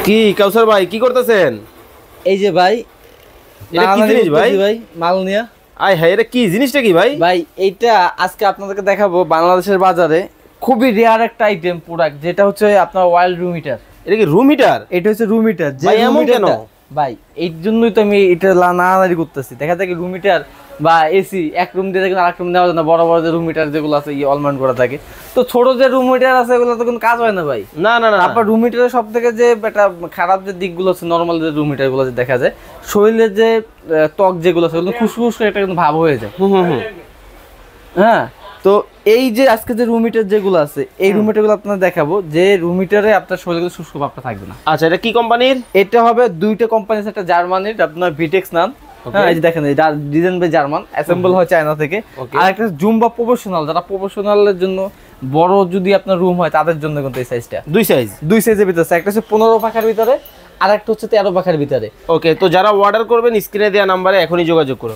কি কাউসার ভাই কি করতেছেন? এই যে ভাই, এটা কি জিনিস ভাই? ভাই মাল নিয়া। আয় হায়, এটা কি জিনিসটা কি ভাই? ভাই এইটা আজকে আপনাদেরকে দেখাবো বাংলাদেশের বাজারে খুবই রেয়ার একটা আইটেম প্রোডাক্ট, যেটা হচ্ছে আপনার ওয়াইল্ড রুম হিটার। এটা কি রুম হিটার? এটা হচ্ছে রুম হিটার। যে ভাই এমন কেন ভাই? এই জন্যই তো আমি এটা নাড়ানাড়ি করতেছি। দেখা যায় কি রুম হিটার বা এসি এক রুম দিয়ে দেখেন আরেক রুম দেওয়া যায় না, বড় বড় যে রুম হিটার যেগুলো আছে অলমাউন্ড করা থাকে, তো ছোট যে রুম হিটার আছে এগুলো তো কোনো কাজ হয় না ভাই। না না না। তারপর রুম হিটারের সব থেকে যে একটা খারাপ যে দিকগুলো আছে, নর্মাল যে রুম হিটার গুলো যে দেখা যায় শরীরের যে ত্বক যেগুলো আছে ওগুলো ফুসফুস করে একটা কিন্তু ভাব হয়ে যায়। হ্যাঁ, তো এই যে আজকে যে রুম হিটার যেগুলো আছে এই রুম হিটার গুলো আপনার দেখাবো, যে রুম হিটারে আপনার শরীরে শুষ্ক ভাবটা থাকবে না। আচ্ছা, এটা কি কোম্পানির? এটা হবে দুইটা কোম্পানি, একটা জার্মানির আপনার ভিটেক্স নাম। হ্যাঁ, এই যে দেখেন ডিজাইন বাই জার্মান, অ্যাসেম্বল হয় চায়না থেকে। আর একটা জুম্বা প্রফেশনাল, যারা প্রফেশনালের জন্য বড় যদি আপনার রুম হয় তাদের জন্য কিন্তু এই সাইজটা দুই সাইজের ভিতরে আছে। একটা হচ্ছে 15 পাখার ভিতরে আর একটা হচ্ছে 13 পাখার ভিতরে। ওকে, তো যারা অর্ডার করবেন স্ক্রিনে দেওয়া নাম্বারে এখনই যোগাযোগ করুন।